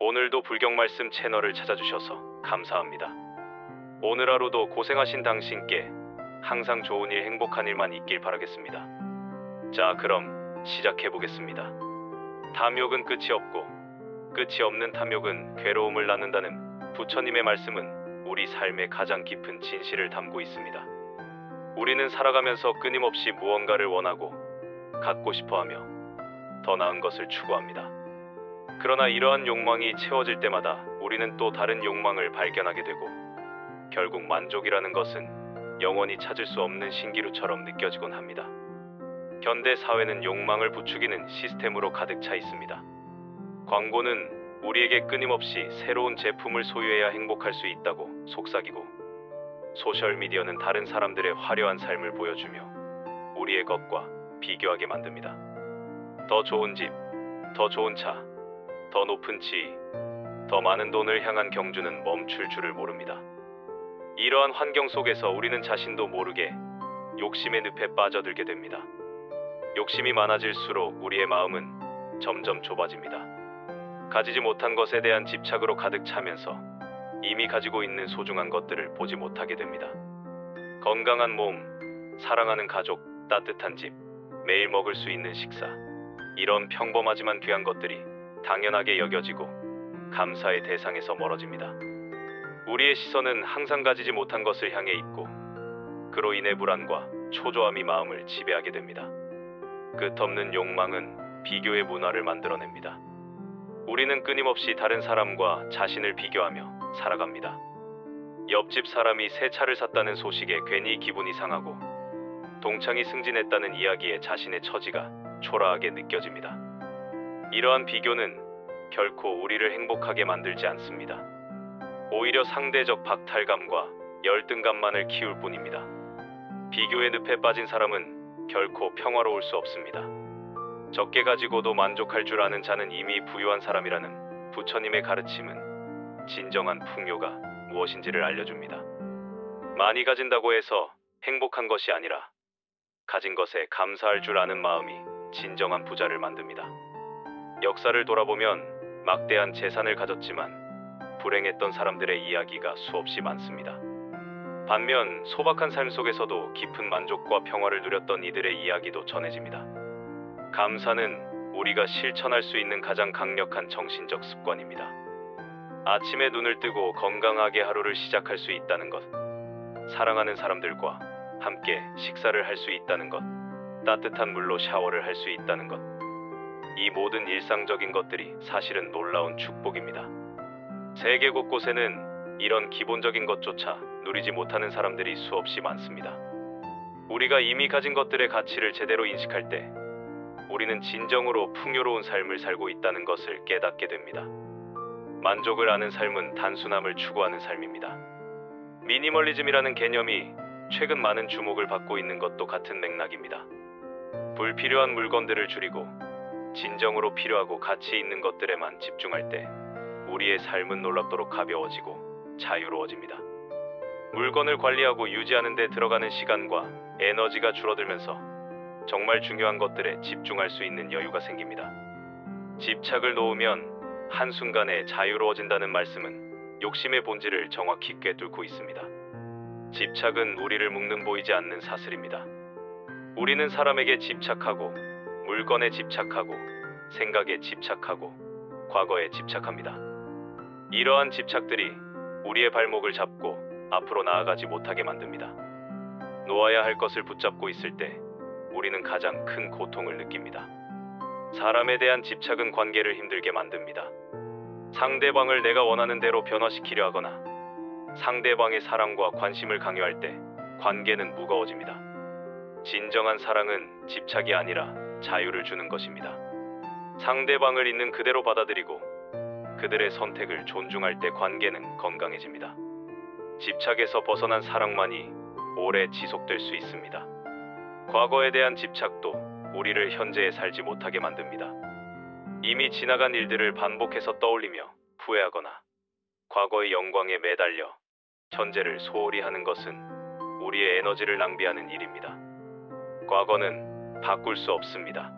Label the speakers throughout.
Speaker 1: 오늘도 불경 말씀 채널을 찾아주셔서 감사합니다. 오늘 하루도 고생하신 당신께 항상 좋은 일, 행복한 일만 있길 바라겠습니다. 자, 그럼 시작해 보겠습니다. 탐욕은 끝이 없고 끝이 없는 탐욕은 괴로움을 낳는다는 부처님의 말씀은 우리 삶의 가장 깊은 진실을 담고 있습니다. 우리는 살아가면서 끊임없이 무언가를 원하고 갖고 싶어하며 더 나은 것을 추구합니다. 그러나 이러한 욕망이 채워질 때마다 우리는 또 다른 욕망을 발견하게 되고 결국 만족이라는 것은 영원히 찾을 수 없는 신기루처럼 느껴지곤 합니다. 현대 사회는 욕망을 부추기는 시스템으로 가득 차 있습니다. 광고는 우리에게 끊임없이 새로운 제품을 소유해야 행복할 수 있다고 속삭이고, 소셜미디어는 다른 사람들의 화려한 삶을 보여주며 우리의 것과 비교하게 만듭니다. 더 좋은 집, 더 좋은 차, 더 높은 지위, 더 많은 돈을 향한 경주는 멈출 줄을 모릅니다. 이러한 환경 속에서 우리는 자신도 모르게 욕심의 늪에 빠져들게 됩니다. 욕심이 많아질수록 우리의 마음은 점점 좁아집니다. 가지지 못한 것에 대한 집착으로 가득 차면서 이미 가지고 있는 소중한 것들을 보지 못하게 됩니다. 건강한 몸, 사랑하는 가족, 따뜻한 집, 매일 먹을 수 있는 식사, 이런 평범하지만 귀한 것들이 당연하게 여겨지고 감사의 대상에서 멀어집니다. 우리의 시선은 항상 가지지 못한 것을 향해 있고, 그로 인해 불안과 초조함이 마음을 지배하게 됩니다. 끝없는 욕망은 비교의 문화를 만들어냅니다. 우리는 끊임없이 다른 사람과 자신을 비교하며 살아갑니다. 옆집 사람이 새 차를 샀다는 소식에 괜히 기분이 상하고, 동창이 승진했다는 이야기에 자신의 처지가 초라하게 느껴집니다. 이러한 비교는 결코 우리를 행복하게 만들지 않습니다. 오히려 상대적 박탈감과 열등감만을 키울 뿐입니다. 비교의 늪에 빠진 사람은 결코 평화로울 수 없습니다. 적게 가지고도 만족할 줄 아는 자는 이미 부유한 사람이라는 부처님의 가르침은 진정한 풍요가 무엇인지를 알려줍니다. 많이 가진다고 해서 행복한 것이 아니라 가진 것에 감사할 줄 아는 마음이 진정한 부자를 만듭니다. 역사를 돌아보면 막대한 재산을 가졌지만 불행했던 사람들의 이야기가 수없이 많습니다. 반면 소박한 삶 속에서도 깊은 만족과 평화를 누렸던 이들의 이야기도 전해집니다. 감사는 우리가 실천할 수 있는 가장 강력한 정신적 습관입니다. 아침에 눈을 뜨고 건강하게 하루를 시작할 수 있다는 것, 사랑하는 사람들과 함께 식사를 할 수 있다는 것, 따뜻한 물로 샤워를 할 수 있다는 것, 이 모든 일상적인 것들이 사실은 놀라운 축복입니다. 세계 곳곳에는 이런 기본적인 것조차 누리지 못하는 사람들이 수없이 많습니다. 우리가 이미 가진 것들의 가치를 제대로 인식할 때 우리는 진정으로 풍요로운 삶을 살고 있다는 것을 깨닫게 됩니다. 만족을 아는 삶은 단순함을 추구하는 삶입니다. 미니멀리즘이라는 개념이 최근 많은 주목을 받고 있는 것도 같은 맥락입니다. 불필요한 물건들을 줄이고 진정으로 필요하고 가치 있는 것들에만 집중할 때 우리의 삶은 놀랍도록 가벼워지고 자유로워집니다. 물건을 관리하고 유지하는 데 들어가는 시간과 에너지가 줄어들면서 정말 중요한 것들에 집중할 수 있는 여유가 생깁니다. 집착을 놓으면 한순간에 자유로워진다는 말씀은 욕심의 본질을 정확히 꿰뚫고 있습니다. 집착은 우리를 묶는 보이지 않는 사슬입니다. 우리는 사람에게 집착하고, 물건에 집착하고, 생각에 집착하고, 과거에 집착합니다. 이러한 집착들이 우리의 발목을 잡고 앞으로 나아가지 못하게 만듭니다. 놓아야 할 것을 붙잡고 있을 때 우리는 가장 큰 고통을 느낍니다. 사람에 대한 집착은 관계를 힘들게 만듭니다. 상대방을 내가 원하는 대로 변화시키려 하거나 상대방의 사랑과 관심을 강요할 때 관계는 무거워집니다. 진정한 사랑은 집착이 아니라 자유를 주는 것입니다. 상대방을 있는 그대로 받아들이고 그들의 선택을 존중할 때 관계는 건강해집니다. 집착에서 벗어난 사랑만이 오래 지속될 수 있습니다. 과거에 대한 집착도 우리를 현재에 살지 못하게 만듭니다. 이미 지나간 일들을 반복해서 떠올리며 후회하거나 과거의 영광에 매달려 현재를 소홀히 하는 것은 우리의 에너지를 낭비하는 일입니다. 과거는 바꿀 수 없습니다.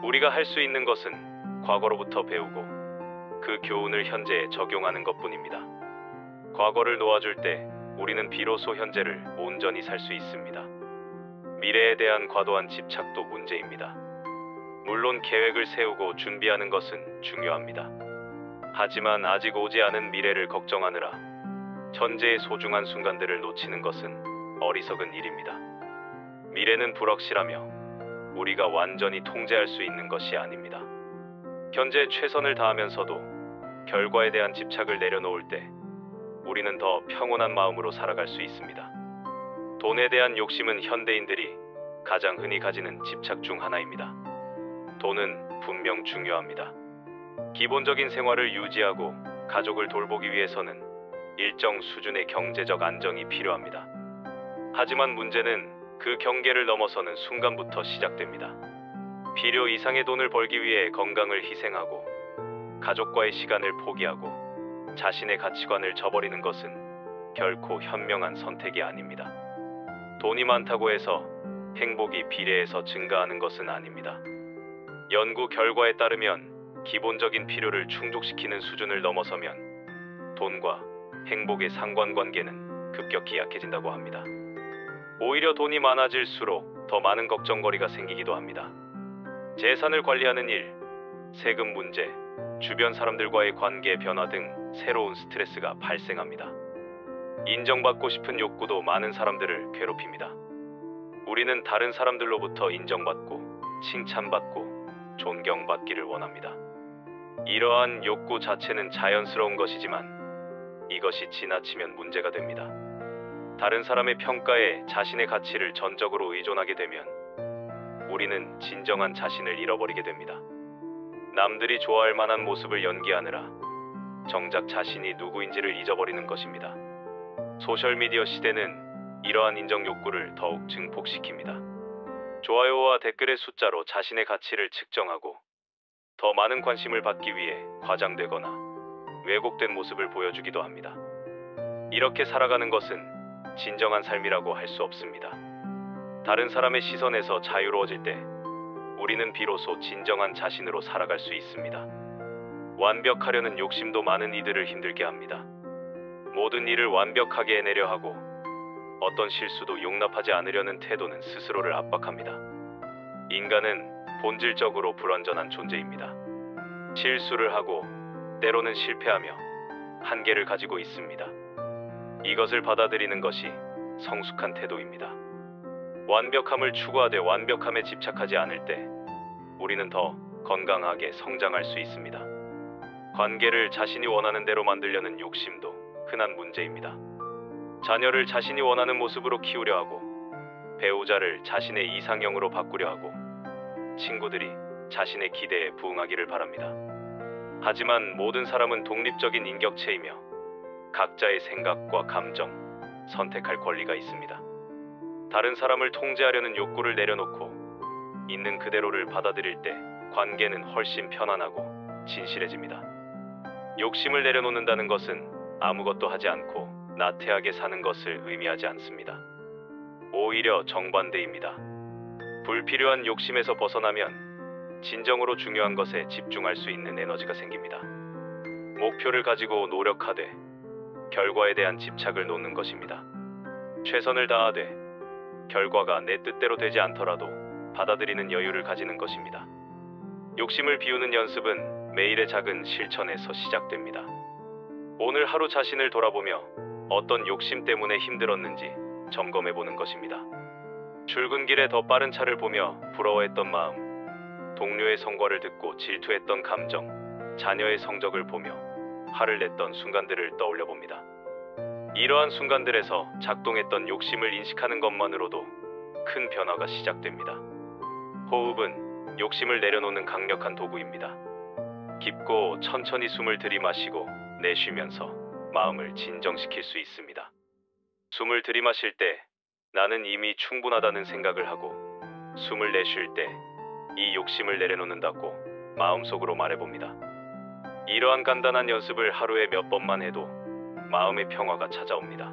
Speaker 1: 우리가 할 수 있는 것은 과거로부터 배우고 그 교훈을 현재에 적용하는 것뿐입니다. 과거를 놓아줄 때 우리는 비로소 현재를 온전히 살 수 있습니다. 미래에 대한 과도한 집착도 문제입니다. 물론 계획을 세우고 준비하는 것은 중요합니다. 하지만 아직 오지 않은 미래를 걱정하느라 현재의 소중한 순간들을 놓치는 것은 어리석은 일입니다. 미래는 불확실하며 우리가 완전히 통제할 수 있는 것이 아닙니다. 현재 최선을 다하면서도 결과에 대한 집착을 내려놓을 때 우리는 더 평온한 마음으로 살아갈 수 있습니다. 돈에 대한 욕심은 현대인들이 가장 흔히 가지는 집착 중 하나입니다. 돈은 분명 중요합니다. 기본적인 생활을 유지하고 가족을 돌보기 위해서는 일정 수준의 경제적 안정이 필요합니다. 하지만 문제는 그 경계를 넘어서는 순간부터 시작됩니다. 필요 이상의 돈을 벌기 위해 건강을 희생하고 가족과의 시간을 포기하고 자신의 가치관을 저버리는 것은 결코 현명한 선택이 아닙니다. 돈이 많다고 해서 행복이 비례해서 증가하는 것은 아닙니다. 연구 결과에 따르면 기본적인 필요를 충족시키는 수준을 넘어서면 돈과 행복의 상관관계는 급격히 약해진다고 합니다. 오히려 돈이 많아질수록 더 많은 걱정거리가 생기기도 합니다. 재산을 관리하는 일, 세금 문제, 주변 사람들과의 관계 변화 등 새로운 스트레스가 발생합니다. 인정받고 싶은 욕구도 많은 사람들을 괴롭힙니다. 우리는 다른 사람들로부터 인정받고 칭찬받고 존경받기를 원합니다. 이러한 욕구 자체는 자연스러운 것이지만 이것이 지나치면 문제가 됩니다. 다른 사람의 평가에 자신의 가치를 전적으로 의존하게 되면 우리는 진정한 자신을 잃어버리게 됩니다. 남들이 좋아할 만한 모습을 연기하느라 정작 자신이 누구인지를 잊어버리는 것입니다. 소셜미디어 시대는 이러한 인정 욕구를 더욱 증폭시킵니다. 좋아요와 댓글의 숫자로 자신의 가치를 측정하고 더 많은 관심을 받기 위해 과장되거나 왜곡된 모습을 보여주기도 합니다. 이렇게 살아가는 것은 진정한 삶이라고 할 수 없습니다. 다른 사람의 시선에서 자유로워질 때 우리는 비로소 진정한 자신으로 살아갈 수 있습니다. 완벽하려는 욕심도 많은 이들을 힘들게 합니다. 모든 일을 완벽하게 해내려 하고 어떤 실수도 용납하지 않으려는 태도는 스스로를 압박합니다. 인간은 본질적으로 불완전한 존재입니다. 실수를 하고 때로는 실패하며 한계를 가지고 있습니다. 이것을 받아들이는 것이 성숙한 태도입니다. 완벽함을 추구하되 완벽함에 집착하지 않을 때 우리는 더 건강하게 성장할 수 있습니다. 관계를 자신이 원하는 대로 만들려는 욕심도 흔한 문제입니다. 자녀를 자신이 원하는 모습으로 키우려 하고 배우자를 자신의 이상형으로 바꾸려 하고 친구들이 자신의 기대에 부응하기를 바랍니다. 하지만 모든 사람은 독립적인 인격체이며 각자의 생각과 감정, 선택할 권리가 있습니다. 다른 사람을 통제하려는 욕구를 내려놓고 있는 그대로를 받아들일 때 관계는 훨씬 편안하고 진실해집니다. 욕심을 내려놓는다는 것은 아무것도 하지 않고 나태하게 사는 것을 의미하지 않습니다. 오히려 정반대입니다. 불필요한 욕심에서 벗어나면 진정으로 중요한 것에 집중할 수 있는 에너지가 생깁니다. 목표를 가지고 노력하되 결과에 대한 집착을 놓는 것입니다. 최선을 다하되 결과가 내 뜻대로 되지 않더라도 받아들이는 여유를 가지는 것입니다. 욕심을 비우는 연습은 매일의 작은 실천에서 시작됩니다. 오늘 하루 자신을 돌아보며 어떤 욕심 때문에 힘들었는지 점검해보는 것입니다. 출근길에 더 빠른 차를 보며 부러워했던 마음, 동료의 성과를 듣고 질투했던 감정, 자녀의 성적을 보며 화를 냈던 순간들을 떠올려 봅니다. 이러한 순간들에서 작동했던 욕심을 인식하는 것만으로도 큰 변화가 시작됩니다. 호흡은 욕심을 내려놓는 강력한 도구입니다. 깊고 천천히 숨을 들이마시고 내쉬면서 마음을 진정시킬 수 있습니다. 숨을 들이마실 때 나는 이미 충분하다는 생각을 하고 숨을 내쉴 때 이 욕심을 내려놓는다고 마음속으로 말해봅니다. 이러한 간단한 연습을 하루에 몇 번만 해도 마음의 평화가 찾아옵니다.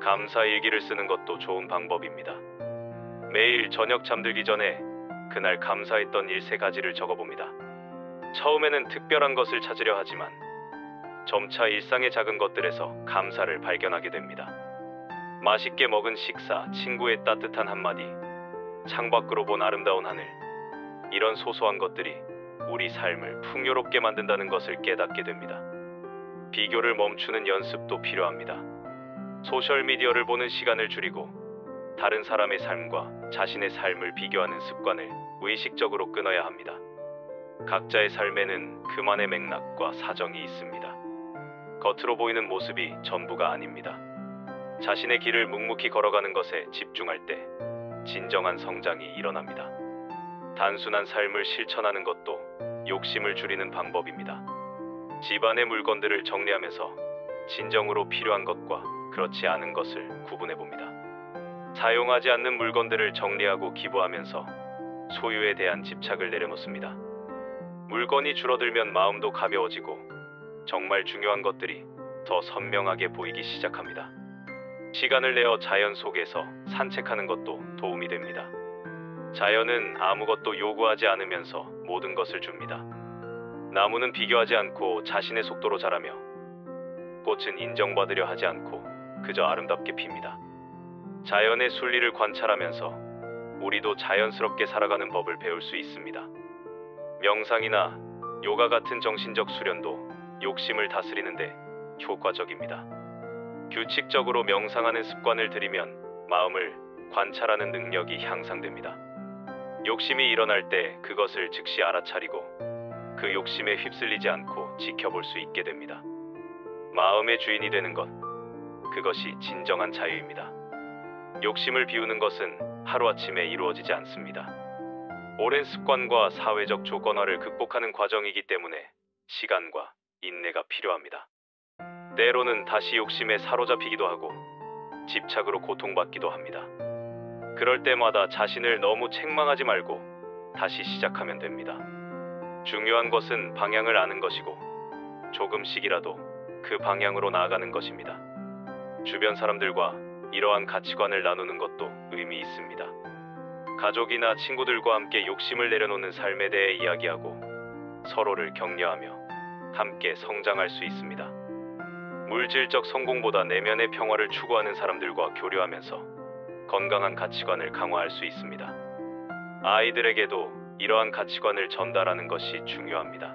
Speaker 1: 감사 일기를 쓰는 것도 좋은 방법입니다. 매일 저녁 잠들기 전에 그날 감사했던 일 3가지를 적어봅니다. 처음에는 특별한 것을 찾으려 하지만 점차 일상의 작은 것들에서 감사를 발견하게 됩니다. 맛있게 먹은 식사, 친구의 따뜻한 한마디, 창밖으로 본 아름다운 하늘. 이런 소소한 것들이 우리 삶을 풍요롭게 만든다는 것을 깨닫게 됩니다. 비교를 멈추는 연습도 필요합니다. 소셜미디어를 보는 시간을 줄이고 다른 사람의 삶과 자신의 삶을 비교하는 습관을 의식적으로 끊어야 합니다. 각자의 삶에는 그만의 맥락과 사정이 있습니다. 겉으로 보이는 모습이 전부가 아닙니다. 자신의 길을 묵묵히 걸어가는 것에 집중할 때 진정한 성장이 일어납니다. 단순한 삶을 실천하는 것도 욕심을 줄이는 방법입니다. 집안의 물건들을 정리하면서 진정으로 필요한 것과 그렇지 않은 것을 구분해 봅니다. 사용하지 않는 물건들을 정리하고 기부하면서 소유에 대한 집착을 내려놓습니다. 물건이 줄어들면 마음도 가벼워지고 정말 중요한 것들이 더 선명하게 보이기 시작합니다. 시간을 내어 자연 속에서 산책하는 것도 도움이 됩니다. 자연은 아무것도 요구하지 않으면서 모든 것을 줍니다. 나무는 비교하지 않고 자신의 속도로 자라며 꽃은 인정받으려 하지 않고 그저 아름답게 핍니다. 자연의 순리를 관찰하면서 우리도 자연스럽게 살아가는 법을 배울 수 있습니다. 명상이나 요가 같은 정신적 수련도 욕심을 다스리는데 효과적입니다. 규칙적으로 명상하는 습관을 들이면 마음을 관찰하는 능력이 향상됩니다. 욕심이 일어날 때 그것을 즉시 알아차리고 그 욕심에 휩쓸리지 않고 지켜볼 수 있게 됩니다. 마음의 주인이 되는 것, 그것이 진정한 자유입니다. 욕심을 비우는 것은 하루아침에 이루어지지 않습니다. 오랜 습관과 사회적 조건화를 극복하는 과정이기 때문에 시간과 인내가 필요합니다. 때로는 다시 욕심에 사로잡히기도 하고 집착으로 고통받기도 합니다. 그럴 때마다 자신을 너무 책망하지 말고 다시 시작하면 됩니다. 중요한 것은 방향을 아는 것이고 조금씩이라도 그 방향으로 나아가는 것입니다. 주변 사람들과 이러한 가치관을 나누는 것도 의미 있습니다. 가족이나 친구들과 함께 욕심을 내려놓는 삶에 대해 이야기하고 서로를 격려하며 함께 성장할 수 있습니다. 물질적 성공보다 내면의 평화를 추구하는 사람들과 교류하면서 건강한 가치관을 강화할 수 있습니다. 아이들에게도 이러한 가치관을 전달하는 것이 중요합니다.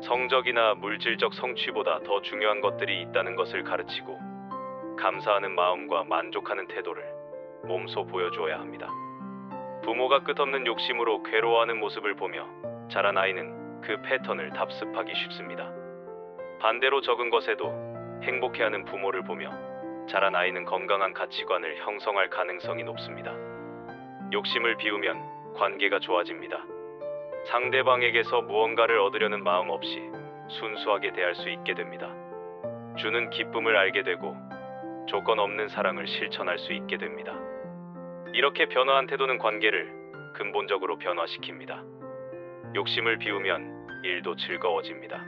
Speaker 1: 성적이나 물질적 성취보다 더 중요한 것들이 있다는 것을 가르치고 감사하는 마음과 만족하는 태도를 몸소 보여주어야 합니다. 부모가 끝없는 욕심으로 괴로워하는 모습을 보며 자란 아이는 그 패턴을 답습하기 쉽습니다. 반대로 적은 것에도 행복해하는 부모를 보며 자란 아이는 건강한 가치관을 형성할 가능성이 높습니다. 욕심을 비우면 관계가 좋아집니다. 상대방에게서 무언가를 얻으려는 마음 없이 순수하게 대할 수 있게 됩니다. 주는 기쁨을 알게 되고 조건 없는 사랑을 실천할 수 있게 됩니다. 이렇게 변화한 태도는 관계를 근본적으로 변화시킵니다. 욕심을 비우면 일도 즐거워집니다.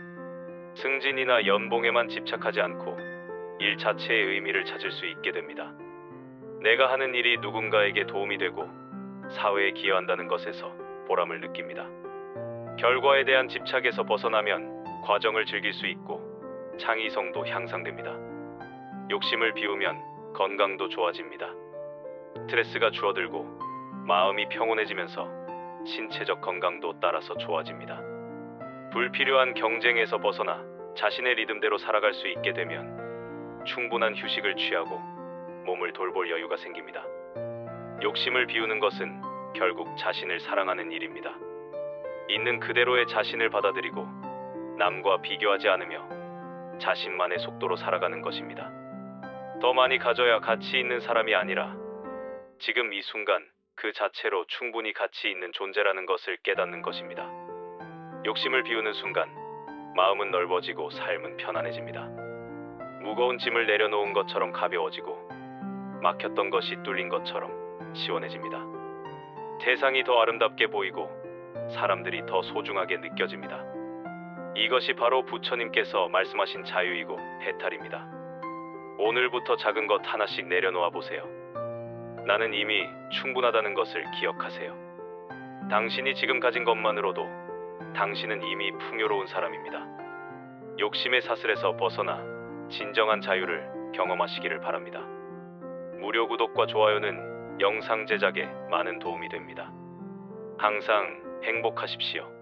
Speaker 1: 승진이나 연봉에만 집착하지 않고 일 자체의 의미를 찾을 수 있게 됩니다. 내가 하는 일이 누군가에게 도움이 되고 사회에 기여한다는 것에서 보람을 느낍니다. 결과에 대한 집착에서 벗어나면 과정을 즐길 수 있고 창의성도 향상됩니다. 욕심을 비우면 건강도 좋아집니다. 스트레스가 줄어들고 마음이 평온해지면서 신체적 건강도 따라서 좋아집니다. 불필요한 경쟁에서 벗어나 자신의 리듬대로 살아갈 수 있게 되면 충분한 휴식을 취하고 몸을 돌볼 여유가 생깁니다. 욕심을 비우는 것은 결국 자신을 사랑하는 일입니다. 있는 그대로의 자신을 받아들이고 남과 비교하지 않으며 자신만의 속도로 살아가는 것입니다. 더 많이 가져야 가치 있는 사람이 아니라 지금 이 순간 그 자체로 충분히 가치 있는 존재라는 것을 깨닫는 것입니다. 욕심을 비우는 순간 마음은 넓어지고 삶은 편안해집니다. 무거운 짐을 내려놓은 것처럼 가벼워지고 막혔던 것이 뚫린 것처럼 시원해집니다. 세상이 더 아름답게 보이고 사람들이 더 소중하게 느껴집니다. 이것이 바로 부처님께서 말씀하신 자유이고 해탈입니다. 오늘부터 작은 것 하나씩 내려놓아 보세요. 나는 이미 충분하다는 것을 기억하세요. 당신이 지금 가진 것만으로도 당신은 이미 풍요로운 사람입니다. 욕심의 사슬에서 벗어나 진정한 자유를 경험하시기를 바랍니다. 무료 구독과 좋아요는 영상 제작에 많은 도움이 됩니다. 항상 행복하십시오.